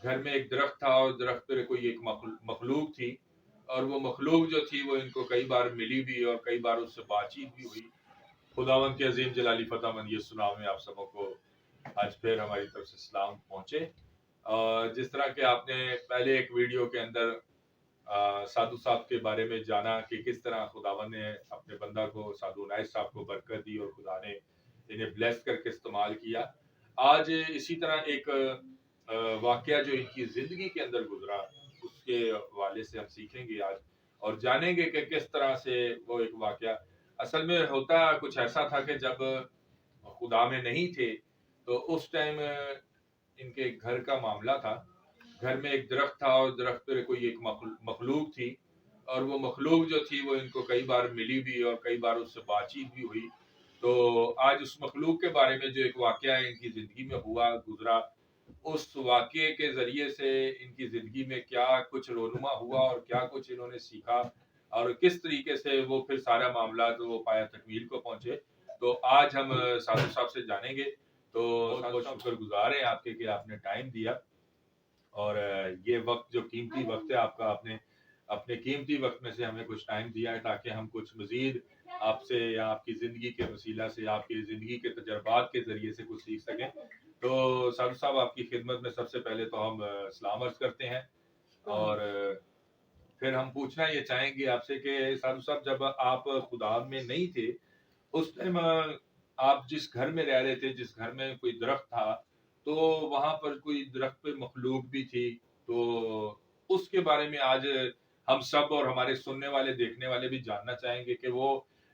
घर में एक दरख्त था और दरख्त पे कोई एक मखलूक थी, और वो मखलूक जो थी वो इनको कई बार मिली भी और कई बार उससे बातचीत भी हुई। खुदावंद के अजीम जलाली फतामंद यीशु नाम में आप सबों को आज फिर हमारी तरफ से सलाम पहुंचे। जिस तरह के आपने पहले एक वीडियो के अंदर साधु साहब के बारे में जाना कि किस तरह खुदावंद ने अपने बंदा को, साधु उनैस साहब को बरकत दी और खुदा ने इन्हें ब्लेस करके इस्तेमाल किया। आज इसी तरह एक वाकया जो इनकी जिंदगी के अंदर गुजरा, उसके हवाले से हम सीखेंगे आज और जानेंगे कि किस तरह से वो एक वाकया असल में होता कुछ ऐसा था कि जब खुदा में नहीं थे तो उस टाइम इनके घर का मामला था। घर में एक दरख्त था और दरख्त पे कोई एक मखलूक थी, और वो मखलूक जो थी वो इनको कई बार मिली भी और कई बार उससे बातचीत भी हुई। तो आज उस मखलूक के बारे में जो एक वाकया इनकी जिंदगी में हुआ गुजरा, उस वाकये के जरिए से इनकी जिंदगी में क्या कुछ रोनुमा हुआ और क्या कुछ इन्होंने सीखा और किस तरीके से वो फिर सारा मामला तो वो पाया तकमील को पहुंचे। तो आज हम साधु साहब से जानेंगे। तो बहुत शुक्रगुजार हैं आपके कि आपने टाइम दिया और ये वक्त जो कीमती वक्त है आपका, आपने अपने कीमती वक्त में से हमें कुछ टाइम दिया है ताकि हम कुछ मजीद आपसे या आपकी ज़िंदगी के वसीला से, आपकी ज़िंदगी के तजर्बात के ज़रिए से कुछ सीख सकें। तो साधु साहब आपकी खिदमत में सबसे पहले तो हम सलाम अर्ज़ करते हैं और फिर हम पूछना ये चाहेंगे आपसे कि साधु साहब जब आप खुदा में नहीं थे उस टाइम आप जिस घर में रह रहे थे, जिस घर में कोई दरख्त था, तो वहां पर कोई दरख्त पे मखलूक भी थी, तो उसके बारे में आज हम सब और हमारे सुनने वाले देखने वाले भी जानना चाहेंगे कि वो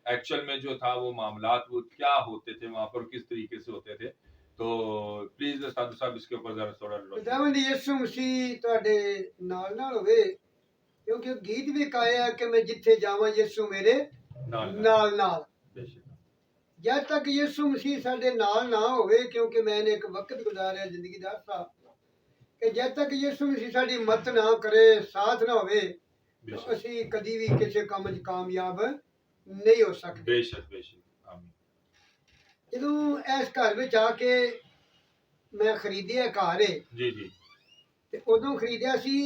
एक्चुअल में जो था वो मामलात वो क्या होते थे वहां पर, किस तरीके से होते थे। तो प्लीज साधु साहब इसके ऊपर जरा थोड़ा खुदावंद यीशु मसीह ਤੁਹਾਡੇ ਨਾਲ ਨਾਲ ਹੋਵੇ ਕਿਉਂਕਿ ਗੀਤ ਵੀ ਗਾਇਆ ਕਿ ਮੈਂ ਜਿੱਥੇ ਜਾਵਾਂ ਯीशु ਮੇਰੇ ਨਾਲ ਨਾਲ। ਜਦ ਤੱਕ ਯीशु ਮਸੀਹ ਸਾਡੇ ਨਾਲ ਨਾ ਹੋਵੇ, ਕਿਉਂਕਿ ਮੈंने ਇੱਕ ਵਕਤ ਗੁਜ਼ਾਰਿਆ ਜ਼ਿੰਦਗੀ ਦਾ ਅਰਸਾ ਕਿ ਜਦ ਤੱਕ ਯीशु ਮਸੀਹ ਸਾਡੀ ਮਦਦ ਨਾ ਕਰੇ, ਸਾਥ ਨਾ ਹੋਵੇ, ਅਸੀਂ ਕਦੀ ਵੀ ਕਿਸੇ ਕੰਮ 'ਚ ਕਾਮਯਾਬ ਨਹੀਂ ਹੋ ਸਕਦੇ। ਬੇਸ਼ੱਕ ਬੇਸ਼ੱਕ ਆਮੀਨ। ਜਦੋਂ ਇਸ ਘਰ ਵਿੱਚ ਆ ਕੇ ਮੈਂ ਖਰੀਦਿਆ ਘਰ ਜੀ ਜੀ, ਤੇ ਉਦੋਂ ਖਰੀਦਿਆ ਸੀ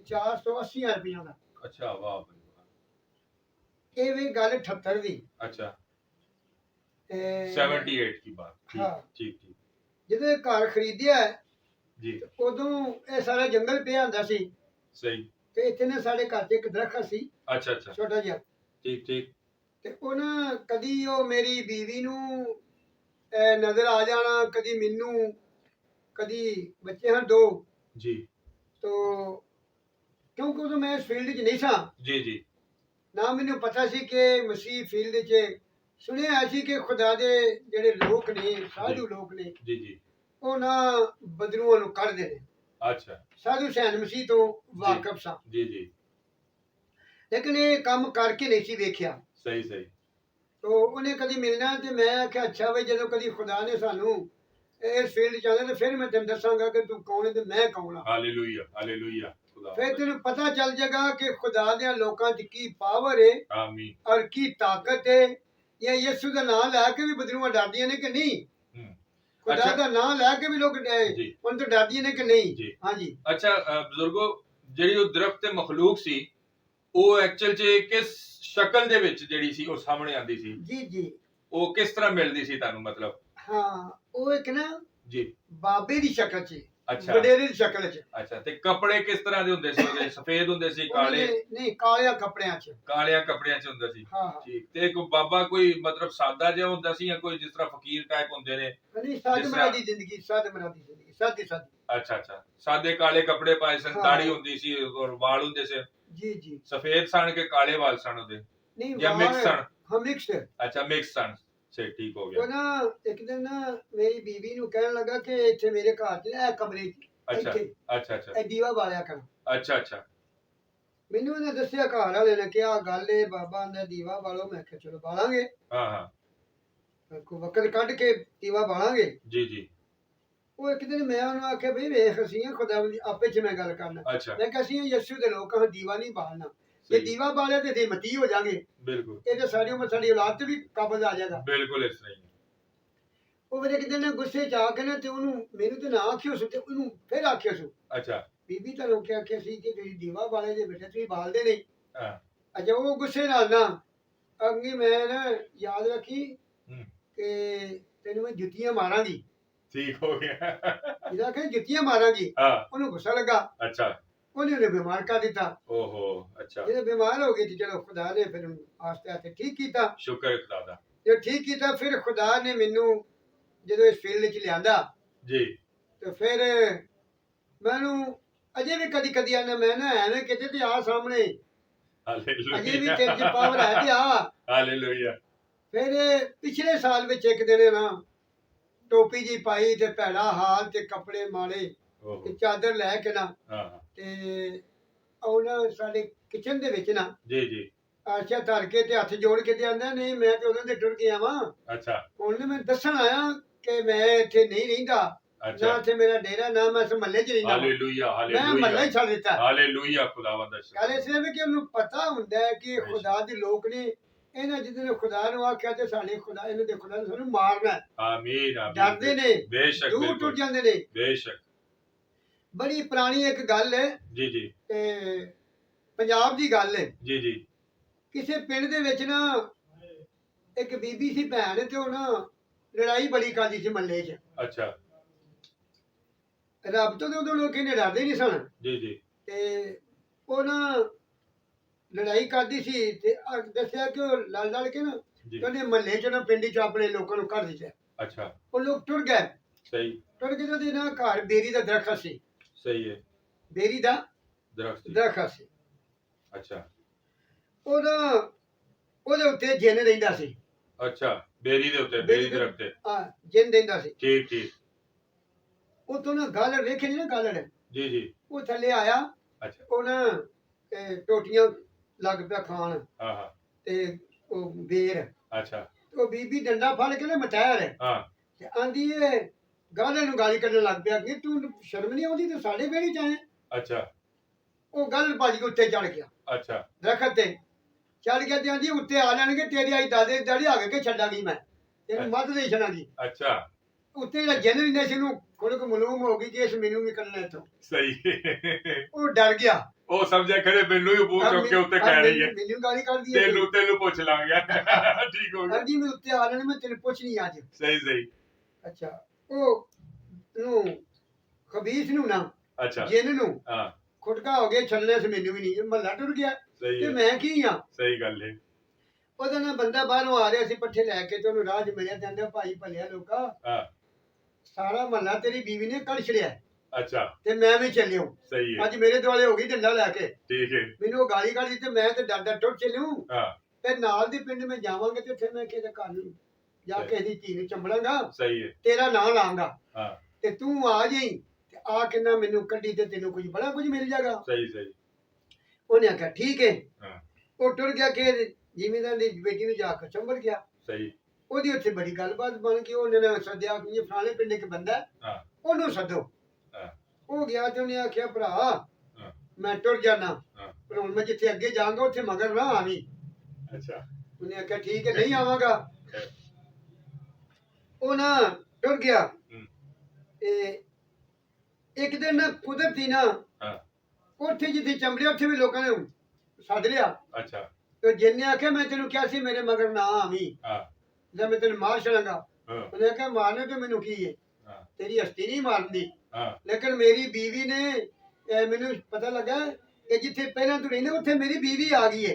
480 ਰੁਪਈਆ ਦਾ। ਅੱਛਾ ਵਾਹ। ਇਹ ਵੀ ਗੱਲ 78 ਦੀ। अच्छा 78 की बात। हाँ। ठीक ठीक। ਜਦੋਂ ਇਹ ਘਰ ਖਰੀਦਿਆ ਜੀ ਉਦੋਂ ਇਹ ਸਾਰਾ ਜੰਗਲ ਪਿਆ ਹੁੰਦਾ ਸੀ। ਸਹੀ। ਤੇ ਇੱਥੇ ਨੇ ਸਾਡੇ ਘਰ 'ਚ ਇੱਕ ਦਰਖਤ ਸੀ। ਅੱਛਾ ਅੱਛਾ, ਛੋਟਾ ਜਿਹਾ। ਠੀਕ ਠੀਕ। ਤੇ ਉਹਨਾਂ ਕਦੀ ਉਹ ਮੇਰੀ ਬੀਵੀ ਨੂੰ ਨਜ਼ਰ ਆ ਜਾਣਾ, ਕਦੀ ਮੈਨੂੰ, ਕਦੀ ਬੱਚੇ ਹਨ 2 जी ਤੋ ਕਿਉਂਕਿ ਉਦੋਂ ਮੈਂ ਇਸ ਫੀਲਡ 'ਚ ਨਹੀਂ ਸਾਂ। जी जी ਨਾ ਮੈਨੂੰ ਪਤਾ ਸੀ ਕਿ ਮਸੀਹ ਫੀਲਡ 'ਚ ਸੁਣਿਆ ਸੀ ਕਿ ਖੁਦਾ ਦੇ ਜਿਹੜੇ ਲੋਕ ਨੇ, ਸਾਧੂ ਲੋਕ ਨੇ, जी जी। ਉਹ ਨਾ ਬਦਲੂਆਂ ਨੂੰ ਕੱਢਦੇ ਨੇ। अच्छा ਸਾਧੂ ਸੈਨ ਮਸੀਹ ਤੋਂ ਵਾਕਿਫ ਸਾਂ, जी जी। ਲੇਕਿਨ ਇਹ ਕੰਮ ਕਰਕੇ ਨਹੀਂ ਸੀ ਵੇਖਿਆ। सही सही। ਤੋ ਉਹਨੇ ਕਦੀ ਮਿਲਣਾ ਤੇ ਮੈਂ ਆਖਿਆ ਅੱਛਾ ਵੀ ਜਦੋਂ ਕਦੀ ਖੁਦਾ ਨੇ ਸਾਨੂੰ ਇਸ ਫੀਲਡ 'ਚ ਆਉਣਾ ਤੇ ਫਿਰ ਮੈਂ ਤੈਨੂੰ ਦੱਸਾਂਗਾ ਕਿ ਤੂੰ ਕੌਣ ਹੈ ਤੇ ਮੈਂ ਕੌਣ ਹਾਂ। Hallelujah hallelujah. खुदा ਫਿਰ ਤੈਨੂੰ ਪਤਾ ਚੱਲ ਜਾਏਗਾ ਕਿ ਖੁਦਾ ਦੇ ਲੋਕਾਂ 'ਚ ਕੀ ਪਾਵਰ ਹੈ आमीन। ਔਰ ਕੀ ਤਾਕਤ ਹੈ। ਜਾਂ ਯਿਸੂ ਦਾ ਨਾਮ ਲੈ ਕੇ ਵੀ ਬਦਲੂਆਂ ਡਰਦੀਆਂ ਨੇ ਕਿ ਨਹੀਂ? ਖੁਦਾ अच्छा ਦਾ ਨਾਮ ਲੈ ਕੇ ਵੀ ਲੋਕ जी ਉਹਨਾਂ ਤੋਂ ਡਰਦੀਆਂ ਨੇ ਕਿ ਨਹੀਂ? जी। ਹਾਂਜੀ। अच्छा ਬਜ਼ੁਰਗੋ, ਜਿਹੜੀ ਉਹ ਦਰਖਤ ਤੇ ਮਖਲੂਕ ਸੀ ਉਹ ਐਕਚੁਅਲ 'ਚ ਕਿਸ ਸ਼ਕਲ ਦੇ ਵਿੱਚ ਜਿਹੜੀ ਸੀ ਉਹ ਸਾਹਮਣੇ ਆਂਦੀ ਸੀ? ਜੀ ਜੀ। ਉਹ ਕਿਸ ਤਰ੍ਹਾਂ ਮਿਲਦੀ ਸੀ ਤੁਹਾਨੂੰ, ਮਤਲਬ? ਹਾਂ, ਉਹ ਇੱਕ ਨਾ ਜੀ ਬਾਬੇ ਦੀ ਸ਼ਕਲ 'ਚ, ਅੱਛਾ ਵਡੇਰੇ ਦੀ ਸ਼ਕਲ 'ਚ। ਅੱਛਾ, ਤੇ ਕੱਪੜੇ ਕਿਸ ਤਰ੍ਹਾਂ ਦੇ ਹੁੰਦੇ ਸੀ ਉਹਦੇ? ਸਫੇਦ ਹੁੰਦੇ ਸੀ, ਕਾਲੇ? ਨਹੀਂ, ਕਾਲਿਆਂ ਕੱਪੜਿਆਂ 'ਚ। ਕਾਲਿਆਂ ਕੱਪੜਿਆਂ 'ਚ ਹੁੰਦਾ ਸੀ। ਹਾਂ ਹਾਂ। ਠੀਕ। ਤੇ ਕੋਈ ਬਾਬਾ ਕੋਈ ਮਤਲਬ ਸਾਦਾ ਜਿਹਾ ਹੁੰਦਾ ਸੀ ਜਾਂ ਕੋਈ ਜਿਸ ਤਰ੍ਹਾਂ ਫਕੀਰ ਟਾਈਪ ਹੁੰਦੇ ਨੇ? ਨਹੀਂ, ਸਾਧ ਮਰਾਦ ਦੀ ਜ਼ਿੰਦਗੀ, ਸਾਧ ਮਰਾਦ ਦੀ ਜ਼ਿੰਦਗੀ, ਸਾਦੀ ਸਾਦੀ। ਅੱਛਾ ਅੱਛਾ, ਸਾਦੇ ਕਾਲੇ ਕੱਪੜੇ ਪਾਏ ਸਨ, ਹਾਂ। ਦਾੜੀ ਹੁੰਦੀ ਸੀ ਔਰ ਵਾਲ ਹੁੰਦੇ ਸੀ। ਜੀ ਜੀ। ਸਫੇਦ ਸਣ ਕੇ ਕਾਲੇ ਵਾਲ ਸਣ ਉਹਦੇ ਨਹੀਂ, ਜਾਂ ਮਿਕਸ ਸਣ? ਹਾਂ, ਮਿਕਸ। ਅੱਛਾ ਮਿਕਸ ਸਣ। ਸੇ ਠੀਕ ਹੋ ਉਹ ਗਿਆ। ਨਾ ਇੱਕ ਦਿਨ ਨਾ ਮੇਰੀ ਬੀਵੀ ਨੂੰ ਕਹਿਣ ਲੱਗਾ ਕਿ ਇੱਥੇ ਮੇਰੇ ਘਰ 'ਚ ਇਹ ਕਮਰੇ 'ਚ ਅੱਛਾ ਇੱਥੇ ਅੱਛਾ ਅੱਛਾ ਇਹ ਦੀਵਾ ਬਾਲਿਆ ਕਰ। ਅੱਛਾ ਅੱਛਾ। ਮੈਨੂੰ ਉਹਨੇ ਦੱਸਿਆ, ਘਰ ਵਾਲੇ ਨੇ ਕਿਹਾ ਗੱਲ ਏ ਬਾਬਾ ਆਂਦਾ ਦੀਵਾ ਬਾਲੋ। ਮੈਂ ਕਿਹਾ ਚਲੋ ਬਾਲਾਂਗੇ, ਹਾਂ ਹਾਂ ਕੋਈ ਵਕਤ ਕੱਢ ਕੇ ਦੀਵਾ ਬਾਲਾਂਗੇ। ਜੀ ਜੀ। ਉਹ ਇੱਕ ਦਿਨ ਮੈਂ ਉਹਨੂੰ ਆਖਿਆ ਬਈ ਵੇਖ ਅਸੀਂ ਖੁਦਾ ਆਪੇ 'ਚ ਮੈਂ ਗੱਲ ਕਰਨਾ। ਅੱਛਾ ਮੈਂ ਕਿਹਾ ਅਸੀਂ ਯਿਸੂ ਦੇ ਲੋਕ ਹਾਂ, ਦੀਵਾ ਨਹੀਂ ਬਾਲਣਾ। ਜੇ ਦੀਵਾ ਬਾਲਿਆ ਤੇ ਅਸੀਂ ਮਤੀ ਹੋ ਜਾਾਂਗੇ। ਬਿਲਕੁਲ। ਇਹ ਤੇ ਸਾਰੀ ਉਮਰ ਸਾਡੀ ਔਲਾਦ ਤੇ ਵੀ ਕਾਬਜ਼ ਆ ਜਾਏਗਾ। ਬਿਲਕੁਲ ਇਸ ਤਰ੍ਹਾਂ ਹੀ। ਉਹ ਵੇਲੇ ਕਿਤੇ ਨਾ ਗੁੱਸੇ ਚ ਆ ਕੇ ਨਾ ਤੇ ਉਹਨੂੰ ਮੈਨੂੰ ਤੇ ਨਾ ਆਖਿਓ ਸੁ ਤੇ ਉਹਨੂੰ ਫਿਰ ਆਖਿਓ ਸੁ ਅੱਛਾ ਬੀਬੀ ਤਾਂ ਲੋਕ ਆਖਿਆ ਸੀ ਕਿ ਤੁਸੀਂ ਦੀਵਾ ਬਾਲੇ ਦੇ ਬੇਟੇ ਤੁਸੀਂ ਬਾਲਦੇ ਨਹੀਂ। ਹਾਂ ਅੱਛਾ ਉਹ ਗੁੱਸੇ ਨਾਲ ਨਾ ਅੱਗੇ ਮੈਂ ਨਾ ਯਾਦ ਰੱਖੀ ਹੂੰ, ਕਿ ਤੈਨੂੰ ਮੈਂ ਜੁੱਤੀਆਂ ਮਾਰਾਂਗੀ। ਠੀਕ ਹੋ ਗਿਆ। ਇਹਦਾ ਕਿ ਜੁੱਤੀਆਂ ਮਾਰਾਂਗੀ। ਹਾਂ ਉਹਨੂੰ ਗੁੱਸਾ ਲੱਗਾ, ਅੱਛਾ ਉਹਨੇ ਬਿਮਾਰ ਕਰ ਦਿੱਤਾ। ਓਹੋ ਅੱਛਾ ਜਦੋਂ ਬਿਮਾਰ ਹੋ ਗਈ ਤੇ ਚਲੋ ਖੁਦਾ ਨੇ ਫਿਰ ਉਹਨੂੰ ਆਸਤੇ ਆਸਤੇ ਠੀਕ ਕੀਤਾ। ਸ਼ੁਕਰ ਹੈ ਖੁਦਾ ਦਾ ਜੇ ਠੀਕ ਕੀਤਾ ਫਿਰ ਖੁਦਾ ਨੇ ਮੈਨੂੰ ਜਦੋਂ ਇਸ ਫੀਲਡ 'ਚ ਲਿਆਂਦਾ ਜੀ। ਤੇ ਫਿਰ ਮੈਨੂੰ ਅਜੇ ਵੀ ਕਦੀ ਕਦੀ ਆਨਾ ਮੈਂ ਨਾ ਐਵੇਂ ਕਿਤੇ ਤੇ ਆ ਸਾਹਮਣੇ ਅਜੇ ਵੀ ਤੇਰੇ 'ਚ ਪਾਵਰ ਹੈ ਤੇ ਆ। ਹਾਲੇਲੂਇਆ। ਫਿਰ ਪਿਛਲੇ ਸਾਲ ਵਿੱਚ ਇੱਕ ਦਿਨ ਨਾ ਟੋਪੀ ਜੀ ਪਾਈ ਤੇ ਭੈੜਾ ਹਾਲ ਤੇ ਕੱਪੜੇ ਮਾੜੇ ਓਹੋ ਤੇ ਚਾਦਰ ਲੈ ਕੇ ਨਾ ਹਾਂ ਤੇ ਉਹ ਨਾ ਸਾਡੇ ਕਿਚਨ ਦੇ ਵਿੱਚ ਨਾ ਜੀ ਜੀ ਆਸ਼ਾ ਧਰ ਕੇ ਤੇ ਹੱਥ ਜੋੜ ਕੇ ਤੇ ਆਂਦਾ ਨਹੀਂ ਮੈਂ ਤੇ ਉਹਨਾਂ ਦੇ ਟੁਰ ਗਿਆ ਵਾਂ। ਅੱਛਾ ਉਹਨੇ ਮੈਂ ਦੱਸਣ ਆਇਆ ਕਿ ਮੈਂ ਇੱਥੇ ਨਹੀਂ ਰਹਿੰਦਾ, ਨਾ ਅੱਛਾ ਇੱਥੇ ਮੇਰਾ ਡੇਰਾ, ਨਾ ਮੈਂ ਇਸ ਮਹੱਲੇ 'ਚ ਰਹਿੰਦਾ। ਹਾਲੇਲੂਇਆ ਮੈਂ ਮਹੱਲਾ ਹਾਲੇਲੂਇਆ ਹੀ ਛੱਡ ਦਿੱਤਾ। ਹਾਲੇਲੂਇਆ ਖੁਦਾਵੰਦ ਦਾ ਗੱਲ ਸ਼ੁਕਰ। ਇਸ ਲਈ ਕਿ ਉਹਨੂੰ ਪਤਾ ਹੁੰਦਾ ਹੈ ਕਿ ਖੁਦਾ ਦੇ ਲੋਕ ਨੇ ਇਹਨਾਂ ਜਿਹਦੇ ਨੇ ਖੁਦਾ ਨੂੰ ਆਖਿਆ ਤੇ ਸਾਡੇ ਖੁਦਾ ਇਹਨਾਂ ਦੇ ਖੁਦਾ ਨੇ ਸਾਨੂੰ ਮਾਰਨਾ ਹੈ। ਆਮੀਨ ਆਮੀਨ। ਡਰਦੇ ਨੇ, ਬੇਸ਼ੱਕ ਦੂਰ ਟੁੱਟ ਬਿਲਕੁਲ ਜਾਂਦੇ ਨੇ। ਬੇਸ਼ੱਕ ਬੜੀ ਪੁਰਾਣੀ ਇੱਕ ਗੱਲ ਹੈ, ਜੀ ਜੀ ਪੰਜਾਬ ਦੀ ਗੱਲ ਹੈ। ਜੀ ਜੀ ਕਿਸੇ ਪਿੰਡ ਦੇ ਵਿੱਚ ਨਾ ਇੱਕ ਬੀਬੀ ਸੀ ਭੈਣ ਤੇ ਉਹ ਨਾ ਲੜਾਈ ਬੜੀ ਕਰਦੀ ਸੀ ਮਹੱਲੇ 'ਚ। ਅੱਛਾ ਰੱਬ ਤੋਂ ਤੇ ਉਦੋਂ ਲੋਕ ਇਹਨੇ ਡਰਦੇ ਨਹੀਂ ਸਨ ਜੀ ਜੀ ਤੇ ਉਹ ਨਾ ਲੜਾਈ ਕਰਦੀ ਸੀ ਤੇ ਦੱਸਿਆ ਕਿ ਉਹ ਲੜ ਕੇ ਨਾ ਜੀ ਤੇ ਉਹਨੇ ਮਹੱਲੇ 'ਚ ਨਾ ਪਿੰਡ 'ਚ ਆਪਣੇ ਲੋਕਾਂ ਨੂੰ ਕਰ ਦਿੱਤਾ। ਅੱਛਾ ਉਹ ਲੋਕ ਟੁਰ ਗਏ। ਸਹੀ ਟੁਰ ਕੇ ਤੇ ਉਹਦੇ ਨਾ ਘਰ ਬੇਰੀ ਦਾ ਦਰਖਤ ਸੀ, ਸਹੀ ਹੈ ਬੇਰੀ ਦਾ ਦਰਖਤ ਜੀ। ਦਰਖਤ ਸੀ। ਅੱਛਾ ਉਹਦੇ ਉੱਤੇ ਜਿੰਨ ਰਹਿੰਦਾ ਸੀ। ਅੱਛਾ ਬੇਰੀ ਦੇ ਉੱਤੇ ਬੇਰੀ ਦੇ ਰੱਖਤੇ ਜਿੰਨ ਰਹਿੰਦਾ ਸੀ। ਠੀਕ ਠੀਕ ਉਤੋਂ ਨਾ ਗਾਲੜ ਵੇਖੇ ਨੀ ਨਾ ਗਾਲੜ ਜੀ ਜੀ ਉਹ ਥੱਲੇ ਆਇਆ। ਅੱਛਾ ਉਹ ਨਾ ਟੋਟੀਆਂ ਲੱਗ ਪਿਆ ਖਾਣ ਹਾਂ ਹਾਂ ਤੇ ਉਹ ਬੇਰ ਅੱਛਾ ਉਹ ਬੀਬੀ ਡੰਡਾ ਫੜ ਕੇ ਨਾ ਮਟਾਇਆ ਹਾਂ ਤੇ ਆਂਦੀ ਏ ਗਾਲੜ ਨੂੰ ਗਾਲੀ ਕੱਢਣ ਲੱਗ ਪਿਆ ਕਿ ਤੂੰ ਸ਼ਰਮ ਨਹੀਂ ਆਉਂਦੀ, ਤੂੰ ਸਾਡੇ ਵਿਹੜੇ 'ਚ ਆਇਆ। ਅੱਛਾ ਉਹ ਗੱਲ ਭੱਜ ਕੇ ਉੱਤੇ ਚੜ ਗਿਆ, ਅੱਛਾ ਦਰਖਤ ਤੇ ਚੜ ਗਿਆ ਤੇ ਆਂਦੀ ਉੱਤੇ ਆ ਲੈਣਗੇ ਤੇਰੀ ਆਈ ਦਾਦੇ ਦੀ ਦਾੜੀ ਆ ਕੇ ਛੱਡਾਂਗੀ ਮੈਂ ਤੈਨੂੰ ਮੱਤ ਦੇ ਛੱਡਾਂਗੀ। ਅੱਛਾ ਉੱਤੇ ਜਿਹੜਾ ਜਿੰਨ ਵੀ ਸੀ ਨੂੰ ਖੁਦ ਮਲੂਮ ਹੋ ਗਈ ਕਿ ਇਸ ਮੈਨੂੰ ਵੀ ਕੱਢਣਾ ਇੱਥੋਂ। ਸਹੀ ਉਹ ਡਰ ਗਿਆ। ਉਹ ਸਮਝਿਆ ਖਰੇ ਮੈਨੂੰ ਹੀ ਬੂਹ ਚੁੱਕ ਕੇ ਉੱਤੇ ਕਹਿ ਰਹੀ ਹੈ ਮੈਨੂੰ ਗਾਲੀ ਕੱਢਦੀ ਹੈ। ਤੈਨੂੰ ਪੁੱਛ ਲਾਂਗੇ। ਠੀਕ ਹੋ ਗਿਆ। ਹਾਂਜੀ ਮੈਂ ਉੱਤੇ ਆ ਲੈਣਾ, ਮੈਂ ਤੈਨੂੰ ਪੁੱਛਣੀ ਅੱਜ। ਸਹੀ ਸਹੀ ਅੱਛਾ ਉਹ ਨੂੰ ਖਬੀਸ ਨੂੰ ਨਾ ਅੱਛਾ ਜਿੰਨ ਨੂੰ ਹਾਂ ਖੁਟਕਾ ਹੋ ਗਿਆ ਛੱਲਣੇ ਸੀ ਮੈਨੂੰ ਵੀ ਨਹੀਂ, ਮਹੱਲਾ ਟੁੱਟ ਗਿਆ ਸਹੀ ਤੇ ਹੈ ਮੈਂ ਕੀ ਆ। ਸਹੀ ਗੱਲ ਹੈ ਉਹਦਾ ਨਾ ਬੰਦਾ ਬਾਹਰੋਂ ਆ ਰਿਹਾ ਸੀ ਪੱਠੇ ਲੈ ਕੇ ਤੇ ਉਹਨੂੰ ਰਾਹ 'ਚ ਮਿਲਿਆ, ਕਹਿੰਦਾ ਭਾਈ ਭਲਿਆ ਲੋਕਾ ਹਾਂ ਸਾਰਾ ਮਹੱਲਾ ਤੇਰੀ ਬੀਵੀ ਨੇ ਕੱਢ ਛੜਿਆ ਅੱਛਾ ਤੇ ਮੈਂ ਵੀ ਚੱਲਿਓ। ਸਹੀ ਹੈ ਅੱਜ ਮੇਰੇ ਦੁਆਲੇ ਹੋ ਗਈ ਡੰਡਾ ਲੈ ਕੇ, ਠੀਕ ਹੈ ਮੈਨੂੰ ਉਹ ਗਾਲੀ ਕੱਢਦੀ ਤੇ ਮੈਂ ਤੇ ਡਰ ਟੁੱਟ ਚੱਲਿਓ। ਹਾਂ ਤੇ ਨਾਲ ਦੇ ਪਿੰਡ ਮੈਂ ਜਾਵਾਂਗੇ ਤੇ ਉੱਥੇ ਮੈਂ ਕਿਸੇ ਘਰ ਨੂੰ ਜਾ ਕੇ ਇਹਦੀ ਧੀ ਨੂੰ ਚੰਬੜਾਂਗਾ, ਸਹੀ ਹੈ ਤੇਰਾ ਨਾਂ ਲਾਂਗਾ ਹਾਂ ਤੇ ਤੂੰ ਆ ਜਾਈ ਤੇ ਆ ਕੇ ਨਾ ਮੈਨੂੰ ਕੱਢੀ ਤੇ ਤੈਨੂੰ ਕੁਝ ਬੜਾ ਕੁਝ ਮਿਲ ਜਾਗਾ। ਸਹੀ ਸਹੀ ਉਹਨੇ ਆਖਿਆ ਠੀਕ ਹੈ। ਹਾਂ ਉਹ ਟੁਰ ਗਿਆ ਕਿ ਜ਼ਿਮੀਂਦਾਰ ਦੀ ਬੇਟੀ ਨੂੰ ਜਾ ਕੇ ਚੰਬੜ ਗਿਆ। ਸਹੀ ਉਹਦੀ ਉੱਥੇ ਬੜੀ ਗੱਲਬਾਤ ਬਣ ਗਈ। ਉਹਨੇ ਨਾ ਸੱਦਿਆ ਕਿ ਇਹ ਫਲਾਣੇ ਪਿੰਡ ਇੱਕ ਬੰਦਾ ਹੈ, ਹਾਂ ਉਹਨੂੰ ਸੱਦੋ। ਹਾਂ ਉਹ ਗਿਆ ਤੇ ਉਹਨੇ ਆਖਿਆ ਭਰਾ ਹਾਂ ਮੈਂ ਟੁਰ ਜਾਣਾ, ਹਾਂ ਪਰ ਹੁਣ ਮੈਂ ਜਿੱਥੇ ਅੱਗੇ ਜਾਵਾਂਗਾ ਉੱਥੇ ਮਗਰ ਨਾ ਆਵੀਂ। ਅੱਛਾ ਉਹਨੇ ਆਖਿਆ ਠੀਕ ਹੈ ਨਹੀਂ ਆਵਾਂਗਾ। ਉਹ ਨਾ ਟੁਰ ਗਿਆ। ਤੇ ਇੱਕ ਦਿਨ ਨਾ ਕੁਦਰਤੀ ਨਾ ਹਾਂ ਉੱਥੇ ਜਿੱਥੇ ਚੰਬੜਿਆ ਉੱਥੇ ਵੀ ਲੋਕਾਂ ਨੇ ਸੱਦ ਲਿਆ। ਅੱਛਾ ਤੇ ਜਿੰਨੇ ਆਖਿਆ ਮੈਂ ਤੈਨੂੰ ਕਿਹਾ ਸੀ ਮੇਰੇ ਮਗਰ ਨਾ ਆਵੀਂ, ਹਾਂ ਜਾਂ ਮੈਂ ਤੈਨੂੰ ਮਾਰ ਛੜਾਂਗਾ। ਹਾਂ ਉਹਨੇ ਆਖਿਆ ਮਾਰਨੇ ਤੇ ਮੈਨੂੰ ਕੀ ਹੈ, ਹਾਂ ਤੇਰੀ ਹਸਤੀ ਨਹੀਂ ਮਾਰਦੀ, ਹਾਂ ਲੇਕਿਨ ਮੇਰੀ ਬੀਵੀ ਨੇ ਮੈਨੂੰ ਪਤਾ ਲੱਗਾ ਕਿ ਜਿੱਥੇ ਪਹਿਲਾਂ ਤੂੰ ਰਹਿੰਦਾ ਉੱਥੇ ਮੇਰੀ ਬੀਵੀ ਆ ਗਈ ਹੈ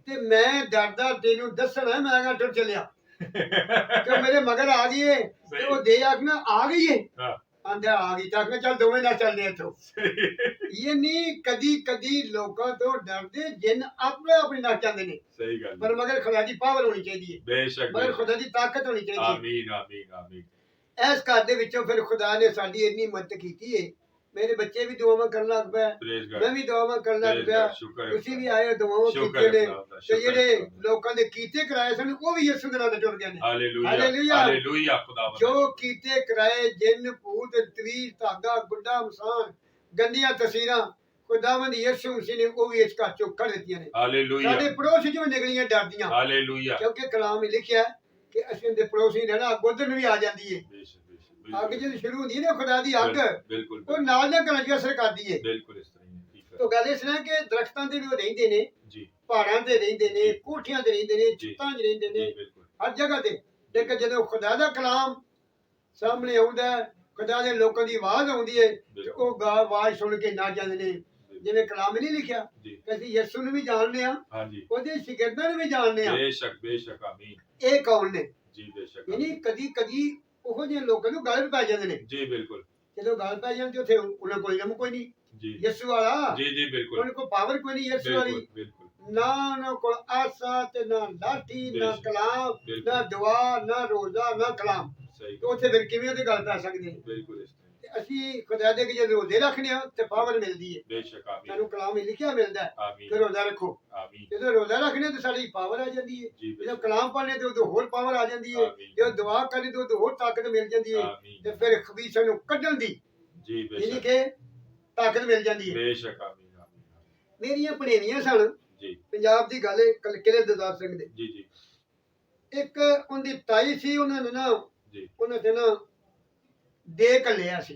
ਤੇ ਮੈਂ ਡਰਦਾ ਤੈਨੂੰ ਦੱਸਣਾ ਮੈਂ ਕਿਹਾ ਟੁੱਟ ਚੱਲਿਆ ਕਿ ਮੇਰੇ ਮਗਰ ਆ ਗਈ ਹੈ। ਤੇ ਉਹ ਦੇ ਆਖਣਾ ਆ ਗਈ ਹੈ, ਹਾਂ ਆਂਦਾ ਆ ਗਈ ਤਾਂ ਚੱਲ ਦੋਵੇਂ ਨਾਲ ਚੱਲਦੇ ਇੱਥੋਂ। ਇਹ ਨਹੀਂ ਕਦੀ ਕਦੀ ਲੋਕਾਂ ਤੋਂ ਡਰਦੇ ਜਿੰਨ ਆਪਣੇ ਆਪਣੀ ਨਾਲ ਚੱਲਦੇ ਨੇ, ਸਹੀ ਗੱਲ ਪਰ ਮਗਰ ਖੁਦਾ ਦੀ ਪਾਵਰ ਹੋਣੀ ਚਾਹੀਦੀ ਹੈ, ਬੇਸ਼ੱਕ ਮਗਰ ਖੁਦਾ ਦੀ ਤਾਕਤ ਹੋਣੀ ਚਾਹੀਦੀ ਹੈ। ਆਮੀਨ ਆਮੀਨ ਆਮੀਨ ਇਸ ਘਰ ਦੇ ਵਿੱਚੋਂ ਫਿਰ ਖੁਦਾ ਨੇ ਸਾਡੀ ਇੰਨੀ ਮਦਦ ਕੀਤੀ ਹੈ। ਮੇਰੇ ਬੱਚੇ ਵੀ ਦੁਆਵਾਂ ਕਰਨ ਲੱਗ ਪਏ, ਪ੍ਰੇਜ਼ ਮੈਂ ਗॉड ਵੀ ਦੁਆਵਾਂ ਕਰਨ ਲੱਗ ਪਿਆ, ਸ਼ੁਕਰ ਹੈ ਤੁਸੀਂ ਵੀ ਆਏ ਹੋ ਦੁਆਵਾਂ ਕੀਤੀਆਂ ਨੇ। ਤੇ ਜਿਹੜੇ ਲੋਕਾਂ ਦੇ ਕੀਤੇ ਕਰਾਏ ਸਨ ਉਹ ਵੀ ਯਿਸੂ ਦੇ ਨਾਲ ਜੁੜ ਗਏ ਨੇ। Hallelujah hallelujah. ਹਾਲੇਲੂਇਆ ਖੁਦਾਵੰਦ ਜੋ ਕੀਤੇ ਕਰਾਏ ਜਿੰਨ ਭੂਤ ਤਵੀਰ ਧਾਗਾ ਗੁੱਡਾ ਮਸਾਨ ਗੰਦੀਆਂ ਤਸਵੀਰਾਂ ਖੁਦਾਵੰਦ ਯਿਸੂ ਮਸੀਹ ਨੇ ਉਹ ਵੀ ਇਸ ਘਰ ਚੋਂ ਕੱਢ ਦਿੱਤੀਆਂ ਨੇ। ਹਾਲੇਲੂਇਆ ਸਾਡੇ ਪੜੋਸ ਚੋਂ ਨਿਕਲੀਆਂ ਡਰਦੀਆਂ, ਹਾਲੇਲੂਇਆ ਕਿਉਂਕਿ ਕਲਾਮ ਵਿੱਚ ਲਿਖਿਆ ਕਿ ਅਸੀਂ ਉਹਦੇ ਪੜੋਸੀ ਰਹਿਣਾ, ਅੱਗ ਉਧਰ ਨੂੰ ਵੀ ਆ ਜਾਂਦੀ ਹੈ। بے ਅੱਗ شک ਜਦੋਂ ਸ਼ੁਰੂ ਹੁੰਦੀ ਹੈ ਨਾ ਖੁਦਾ ਦੀ ਅੱਗ, بالکل ਉਹ ਨਾਲ ਨਾਲ ਘਰਾਂ 'ਚ ਅਸਰ ਕਰਦੀ ਹੈ। بالکل اس طرح ہی ہے ٹھیک ہے ਤੋ ਗੱਲ ਇਸ ਤਰ੍ਹਾਂ ਕਿ ਦਰਖਤਾਂ ਤੇ ਵੀ ਉਹ ਰਹਿੰਦੇ ਨੇ, جی ਪਹਾੜਾਂ ਤੇ ਰਹਿੰਦੇ ਨੇ, ਕੋਠਿਆਂ ਤੇ ਰਹਿੰਦੇ ਨੇ, جی ਛੱਤਾਂ 'ਚ ਰਹਿੰਦੇ جی ਨੇ, بالکل ਹਰ ਜਗ੍ਹਾ ਤੇ। ਲੇਕਿਨ ਜਦੋਂ ਖੁਦਾ ਦਾ ਕਲਾਮ ਸਾਹਮਣੇ ਆਉਂਦਾ ਹੈ, ਖੁਦਾ ਦੇ ਲੋਕਾਂ ਦੀ ਆਵਾਜ਼ ਆਉਂਦੀ ਹੈ, ਤੇ ਉਹ ਆਵਾਜ਼ ਸੁਣ ਕੇ ਨਾ ਜਾਂਦੇ ਨੇ। ਜਿਵੇਂ ਕਲਾਮ ਨਹੀਂ ਲਿਖਿਆ جی ਕਿ ਅਸੀਂ ਯਿਸੂ ਨੂੰ ਵੀ ਜਾਣਦੇ ਹਾਂ, ہاں جی ਉਹਦੇ ਸ਼ਾਗਿਰਦਾਂ ਨੂੰ ਵੀ ਜਾਣਦੇ ਹਾਂ। بے شک آمین ਇਹ ਕੌਣ ਨੇ? جی بے شک ਯਾਨੀ آمین ਕਦੀ ਕਦੀ ਉਹੋ ਜਿਹੇ ਲੋਕਾਂ ਨੂੰ ਗਲ ਪੈ ਜਾਂਦੇ ਨੇ। جی بالکل ਜਦੋਂ ਗੱਲ ਪੈ ਜਾਂਦੀ ਉੱਥੇ ਉਹਨਾਂ ਕੋਲ ਇਲਮ ਕੋਈ ਨਹੀਂ جی ਯਿਸੂ ਵਾਲਾ, جی جی بالکل ਉਹਨਾਂ ਕੋਲ ਪਾਵਰ ਕੋਈ ਨਹੀਂ ਯਿਸੂ ਵਾਲੀ। بالکل بالکل ਨਾ ਉਹਨਾਂ ਕੋਲ ਆਸਾ ਤੇ ਨਾ ਲਾਠੀ, ਨਾ بے شک ਕਲਾਮ, بالکل ਨਾ ਦੁਆ, ਨਾ ਰੋਜ਼ਾ, ਨਾ ਕਲਾਮ। صحیح ਤੇ ਉੱਥੇ ਫਿਰ ਕਿਵੇਂ ਉਹਦੀ ਗੱਲ ਪੈ ਸਕਦੇ ਨੇ? بالکل اس طرح ਤੇ ਅਸੀਂ ਖੁਦਾ ਦੇ ਕਿ ਜੇ ਰੋਜ਼ੇ ਰੱਖਣੇ ਆ ਤੇ ਪਾਵਰ ਮਿਲਦੀ ਹੈ। بے شک آمین ਸਾਨੂੰ ਕਲਾਮ ਵਿੱਚ ਲਿਖਿਆ ਮਿਲਦਾ ਹੈ آمین ਕਿ ਰੋਜ਼ਾ ਰੱਖੋ। آمین ਜਦੋਂ ਰੋਜ਼ਾ ਰੱਖਣੇ ਤੇ ਸਾਡੀ ਪਾਵਰ ਆ ਜਾਂਦੀ ਹੈ। جی بے ਜਦੋਂ شک ਕਲਾਮ ਪੜ੍ਹਨੇ ਤੇ ਉਦੋਂ ਹੋਰ ਪਾਵਰ ਆ ਜਾਂਦੀ ਹੈ। آمین ਜਦੋਂ ਦੁਆ ਕਰਨੀ ਤੇ ਉਦੋਂ ਹੋਰ ਤਾਕਤ ਮਿਲ ਜਾਂਦੀ ਹੈ। آمین ਤੇ ਫਿਰ ਖਬੀਸਾਂ ਨੂੰ ਕੱਢਣ ਦੀ جی بے ਯਾਨੀ شک ਕਿ ਤਾਕਤ ਮਿਲ ਜਾਂਦੀ ਹੈ। بے شک آمین آمین ਮੇਰੀਆਂ ਭਣੇਵੀਆਂ ਸਨ, جی ਪੰਜਾਬ ਦੀ ਗੱਲ ਹੈ, ਕਿਲੇ ਦਰਬਾਰ ਸਿੰਘ ਦੇ। جی جی ਇੱਕ ਉਹਦੀ ਤਾਈ ਸੀ, ਉਹਨਾਂ ਨੇ ਨਾ جی ਉਹਨਾਂ ਤੇ ਨਾ ਦੇ ਕੱਲਿਆ ਸੀ।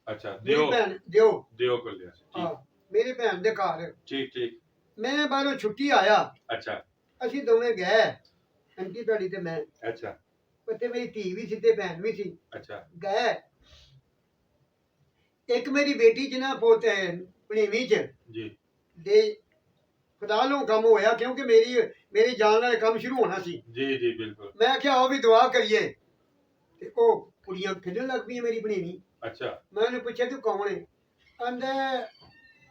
اچھا ਮੇਰੀ دیو ਭੈਣ ਦਿਓ, دیو کر لیا ਹਾਂ ٹھیک ਮੇਰੀ ਭੈਣ ਦੇ ਘਰ ٹھیک ٹھیک ਮੈਂ ਬਾਹਰੋਂ ਛੁੱਟੀ ਆਇਆ, اچھا ਅਸੀਂ ਦੋਵੇਂ ਗਏ, ਆਂਟੀ ਤੁਹਾਡੀ ਤੇ ਮੈਂ। اچھا ਉੱਥੇ ਮੇਰੀ ਧੀ ਵੀ ਸੀ ਤੇ ਭੈਣ ਵੀ ਸੀ। اچھا ਗਏ, ਇੱਕ ਮੇਰੀ ਬੇਟੀ ਜਿਹਨਾਂ ਪੁੱਤ ਭਣੇਵੀਂ ਚ جی ਦੇ ਖੁਦਾ ਨੂੰ ਕੰਮ ਹੋਇਆ, ਕਿਉਂਕਿ ਮੇਰੀ ਜਾਨ ਨਾਲ ਕੰਮ ਸ਼ੁਰੂ ਹੋਣਾ ਸੀ। جی جی بالکل ਮੈਂ ਕਿਹਾ ਉਹ ਵੀ ਦੁਆ ਕਰੀਏ, ਤੇ ਉਹ ਕੁੜੀਆਂ ਖੇਡਣ ਲੱਗ ਪਈਆਂ ਮੇਰੀ ਭਣੇਵੀਂ। اچھا ਮੈਂ ਉਹਨੂੰ ਪੁੱਛਿਆ ਤੂੰ ਕੌਣ ਹੈ? ਆਂਦਾ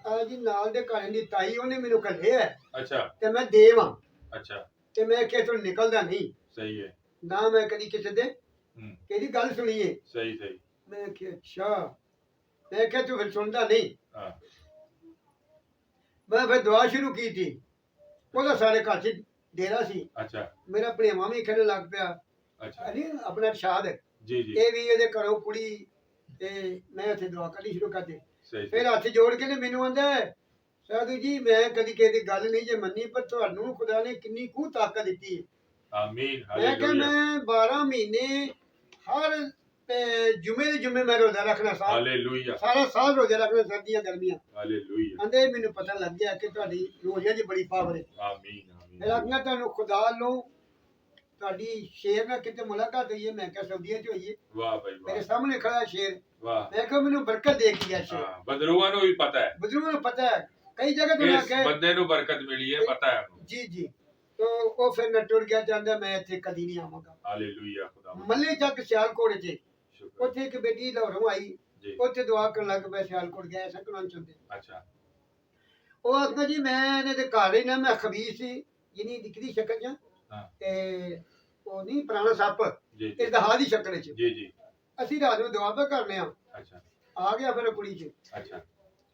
ਆ ਜੀ ਨਾਲ ਦੇ ਘਰ ਦੀ ਤਾਈ, ਉਹਨੇ ਮੈਨੂੰ ਘੱਲਿਆ ਹੈ اچھا ਤੇ ਮੈਂ ਦੇਵ ਹਾਂ। اچھا ਤੇ ਮੈਂ ਕਿਹਾ ਤੂੰ ਨਿਕਲਦਾ ਨਹੀਂ, صحیح ہے ਨਾ ਮੈਂ ਕਦੀ ਕਿਸੇ ਦੇ ਕਿਹਦੀ ਗੱਲ ਸੁਣੀਏ। صحیح صحیح ਮੈਂ ਕਿਹਾ ਅੱਛਾ, ਮੈਂ ਕਿਹਾ ਤੂੰ ਫਿਰ ਸੁਣਦਾ ਨਹੀਂ। ہاں ਮੈਂ ਫਿਰ ਦੁਆ ਸ਼ੁਰੂ ਕੀਤੀ, ਉਹਦਾ ਸਾਰੇ ਘਰ 'ਚ ਡੇਰਾ ਸੀ। اچھا ਮੇਰਾ ਭਣੇਵਾਂ ਵੀ ਖੇਡਣ ਲੱਗ ਪਿਆ, اچھا ਨਹੀਂ ਆਪਣਾ ਸ਼ਾਦ, جی جی ਇਹ ਵੀ ਇਹਦੇ ਘਰੋਂ ਕੁੜੀ, ਤੇ ਮੈਂ ਉੱਥੇ ਦੁਆ ਕਰਨੀ ਸ਼ੁਰੂ ਕਰ ਦਿੱਤੀ। صحیح ਫਿਰ ਹੱਥ ਜੋੜ ਕੇ ਨੇ ਮੈਨੂੰ ਆਂਦਾ, ਸਾਧੂ ਜੀ ਮੈਂ ਕਦੀ ਕਿਸੇ ਦੀ ਗੱਲ ਨਹੀਂ ਜੇ ਮੰਨੀ, ਪਰ ਤੁਹਾਨੂੰ ਖੁਦਾ ਨੇ ਕਿੰਨੀ ਕੁ ਤਾਕਤ ਦਿੱਤੀ ਹੈ। آمین ਮੈਂ ਕਿਹਾ ہاللویا ਮੈਂ 12 ਮਹੀਨੇ ਹਰ ਜੁਮੇ ਦੇ ਜੁਮੇ ਮੈਂ ਰੋਜ਼ਾ ਰੱਖਣਾ ہاللویا ਸਾਰਾ ਸਾਲ ਰੋਜ਼ਾ ਰੱਖਣਾ, ਸਰਦੀਆਂ ਗਰਮੀਆਂ। ہاللویا ਆਂਦੇ ਮੈਨੂੰ ਪਤਾ ਲੱਗ ਗਿਆ ਕਿ ਤੁਹਾਡੀ ਰੋਜ਼ਿਆਂ 'ਚ ਬੜੀ ਪਾਵਰ ਹੈ। آمین آمین ਮੈਂ ਆਖਿਆ ਤੁਹਾਨੂੰ ਖੁਦਾ ਨੂੰ ਤੁਹਾਡੀ ਸ਼ੇਰ ਨਾਲ ਕਿਤੇ ਮੁਲਾਕਾਤ ਹੋਈ ਹੈ? ਮੈਂ ਕਿਹਾ ਸਊਦੀਆ 'ਚ ਹੋਈ ਹੈ। واہ بھائی ਮੇਰੇ واہ ਸਾਹਮਣੇ ਖੜਾ ਸ਼ੇਰ। واہ ਮੈਂ ਕਿਹਾ ਮੈਨੂੰ ਬਰਕਤ ਦੇ ਕੇ ਗਿਆ ਸ਼ੇਰ। ہاں بدرواں نو بھی پتہ ہے ਬਜ਼ੁਰਗਾਂ ਨੂੰ ਪਤਾ ਹੈ, ਕਈ ਜਗ੍ਹਾ ਤੋਂ اس ਆਖਿਆ بندے نو برکت ملی ہے پتہ ہے انہوں ਜੀ ਜੀ। ਤੋ ਉਹ ਫਿਰ ਮੈਂ ਟੁਰ ਗਿਆ, ਜਾਂਦਾ ਮੈਂ ਇੱਥੇ ਕਦੀ ਨਹੀਂ ਆਵਾਂਗਾ। ہاللویا خدا ਮੱਲੇ ਚੱਕ ਸਿਆਲਕੋਟ 'ਚ شکر ਉੱਥੇ ਇੱਕ ਬੇਟੀ ਲਾਹੌਰੋਂ ਆਈ, جی ਉੱਥੇ ਦੁਆ ਕਰਨ ਲੱਗ ਪਿਆ। ਸਿਆਲਕੋਟ ਗਿਆ ਸਕਲਾਂ ਚੰਦੇ, اچھا ਉਹ ਆਖਦਾ ਜੀ ਮੈਂ ਇਹਨੇ ਦੇ ਘਰ ਹੀ ਨਾ, ਮੈਂ ਖਬੀਸ ਸੀ ਜਿਹਨੀ ਦਿਖਦੀ ਸ਼ਕਲ 'ਚ, ہاں ਤੇ ਉਹ ਨਹੀਂ ਪੁਰਾਣਾ ਸੱਪ, جی ਇਸ ਦਹਾ ਦੀ ਸ਼ਕਲ 'ਚ। جی جی ਅਸੀਂ ਰਾਤ ਨੂੰ ਦੁਆ ਪਾ ਕਰਨੇ ਆ। اچھا ਆ ਗਿਆ ਫਿਰ ਉਹ ਕੁੜੀ 'ਚ, اچھا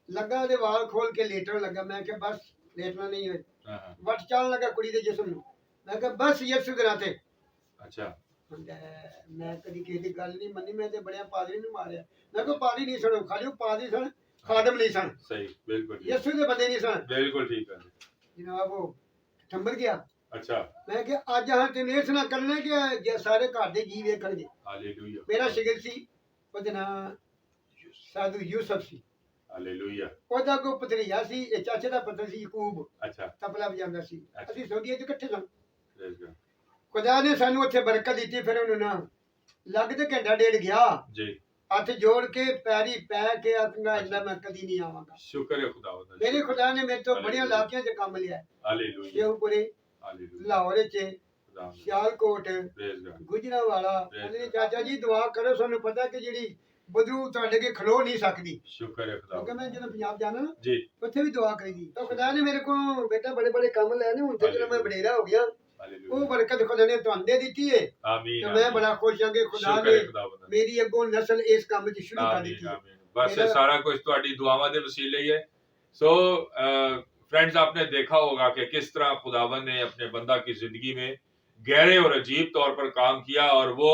ਲੱਗਾ ਉਹਦੇ ਵਾਲ ਖੋਲ ਕੇ ਲੇਟਣ ਲੱਗਾ। ਮੈਂ ਕਿਹਾ ਬਸ ਲੇਟਣਾ ਨਹੀਂ ਹੈ। ہاں ہاں ਵੱਟ ਚਾਲਣ ਲੱਗਾ ਕੁੜੀ ਦੇ ਜਿਸਮ ਨੂੰ। ਮੈਂ ਕਿਹਾ ਬਸ ਯਿਸੂ ਦੇ ਨਾਂ ਤੇ। اچھا ਮੈਂ ਕਦੀ ਕਿਸੇ ਦੀ ਗੱਲ ਨਹੀਂ ਮੰਨੀ, ਮੈਂ ਤੇ ਬੜਿਆ ਪਾਦਰੀ ਨੂੰ ਮਾਰਿਆ। ਮੈਂ ਕਿਹਾ ਪਾਦਰੀ ਨਹੀਂ ਸਣ, ਖਾਲੀ ਉਹ ਪਾਦਰੀ ਸਣ, ਖਾਦਮ ਨਹੀਂ ਸਣ, صحیح بالکل ٹھیک ਯਿਸੂ ਦੇ ਬੰਦੇ ਨਹੀਂ ਸਣ। بالکل ٹھیک ہے ਜਨਾਬ ਉਹ ਠੰਬਰ ਗਿਆ। اچھا ਮੈਂ ਕਿਹਾ ਅੱਜ ਹਾਂ ਤੈਨੂੰ ਇਸ ਨਾਲ ਕਰਨਾ ਕਿ ਜੇ ਸਾਰੇ ਘਰ ਦੇ ਜੀ ਵੇਖਣਗੇ। ہاللویا ਮੇਰਾ ਸ਼ਿਗਰ ਸੀ, ਉਹਦਾ ਨਾਂ ਸਾਧੂ ਯੂਸਫ ਸੀ। ہاللویا ਉਹਦਾ ਕੋ ਭਤਰੀਆ ਸੀ, ਇਹ ਚਾਚੇ ਦਾ ਪੁੱਤਰ ਸੀ ਯਕੂਬ, اچھا ਤਬਲਾ ਵਜਾਉਂਦਾ ਸੀ। ਅਸੀਂ ਸਊਦੀਆ 'ਚ ਇਕੱਠੇ ਸਨ। پریز گاڈ ਖੁਦਾ ਨੇ ਸਾਨੂੰ ਉੱਥੇ ਬਰਕਤ ਦਿੱਤੀ। ਫਿਰ ਉਹਨੂੰ ਨਾ ਲੱਗਦੇ ਘੰਟਾ ਡੇਢ ਗਿਆ, جی ਹੱਥ ਜੋੜ ਕੇ ਪੈਰੀ ਪੈ ਕੇ ਆਖਣਾ ਇੰਨਾ ਮੈਂ ਕਦੀ ਨਹੀਂ ਆਵਾਂਗਾ। شکر ہے خدا ਮੇਰੇ ਖੁਦਾ ਨੇ ਮੇਰੇ ਤੋਂ ਬੜੀਆਂ ਇਲਾਕਿਆਂ 'ਚ ਕੰਮ ਲਿਆ। ہاللویا ਸ਼ੇਖੂਪੁਰੇ, ہاللویا ਲਾਹੌਰ 'ਚ, خدا ਸਿਆਲਕੋਟ, پریز گاڈ ਗੁਜਰਾਂਵਾਲਾ। ਕਹਿੰਦੇ ਚਾਚਾ ਜੀ ਦੁਆ ਕਰੋ, ਸਾਨੂੰ ਪਤਾ ਕਿ ਜਿਹੜੀ ਬਦੂ ਤੁਹਾਡੇ ਕੇ ਖਲੋ ਨਹੀਂ ਸਕਦੀ। شکر ہے خدا ਕਿਉਂਕਿ ਮੈਂ ਜਦੋਂ ਪੰਜਾਬ ਜਾਣਾ ਨਾ, جی ਉੱਥੇ ਵੀ ਦੁਆ ਕਰੀਦੀ। ਤਾਂ ਖੁਦਾ ਨੇ ਮੇਰੇ ਕੋਲ ਬੇਟਾ ਬੜੇ ਬੜੇ ਕੰਮ ਲੈਣੇ। ਹੁਣ ਤੇ ਜਦੋਂ ਮੈਂ ਵਡੇਰਾ ਹੋ ਗਿਆ, ہاللویا ਉਹ ਬਰਕਤ ਖੁਦਾ ਨੇ ਤੁਹਾਨੂੰ ਦੇ ਦਿੱਤੀ ਹੈ। آمین ਤੇ ਮੈਂ ਬੜਾ ਖੁਸ਼ ਹਾਂ ਕਿ ਖੁਦਾ شکر ਨੇ ہے خدا ਮੇਰੀ ਅੱਗੋਂ ਨਸਲ ਇਸ ਕੰਮ 'ਚ ਸ਼ੁਰੂ ਕਰ ਦਿੱਤੀ آمین ਹੈ। آمین بس میرا- سارا کچھ تہاڈی دعاواں دے وسیلے ہی ہے سو فرینڈز آپ نے دیکھا ہوگا کہ کس طرح خداوند نے اپنے بندہ کی زندگی میں گہرے اور عجیب طور پر کام کیا اور وہ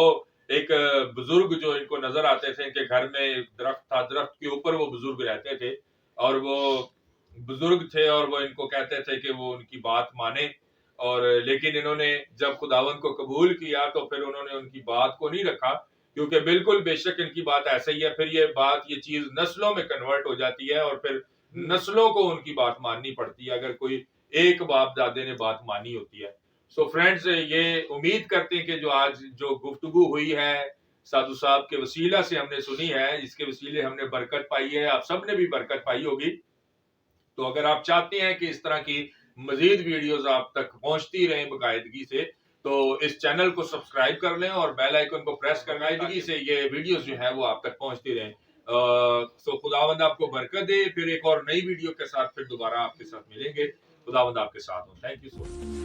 ایک بزرگ جو ان کو نظر آتے تھے کہ گھر میں ایک درخت تھا درخت کے اوپر وہ بزرگ رہتے تھے اور وہ بزرگ تھے اور وہ ان کو کہتے تھے کہ وہ ان کی بات مانے اور لیکن انہوں نے جب خداوند کو قبول کیا تو پھر انہوں نے ان کی بات کو نہیں رکھا، کیونکہ بالکل بے شک ان کی بات ایسا ہی ہے، پھر یہ چیز نسلوں میں کنورٹ ہو جاتی ہے اور پھر نسلوں کو ان کی بات ماننی پڑتی ہے اگر کوئی ایک باپ دادے نے بات مانی ہوتی ہے۔ سو فرینڈز، یہ امید کرتے ہیں کہ جو آج جو گفتگو ہوئی ہے سادھو صاحب کے وسیلہ سے ہم نے سنی ہے، جس کے وسیلے ہم نے برکت پائی ہے، آپ سب نے بھی برکت پائی ہوگی۔ تو اگر آپ چاہتے ہیں کہ اس طرح کی مزید ویڈیوز آپ تک پہنچتی رہیں باقاعدگی سے، تو اس چینل کو سبسکرائب کر لیں اور بیل آئیکن کو پریس کرنا باقاعدگی سے یہ ویڈیوز جو ہے وہ آپ تک پہنچتی رہیں۔ سو خداوند آپ کو برکت دے، پھر ایک اور نئی ویڈیو کے ساتھ پھر دوبارہ آپ کے ساتھ ملیں گے۔ خداوند آپ کے ساتھ ہوں۔ Thank you so much.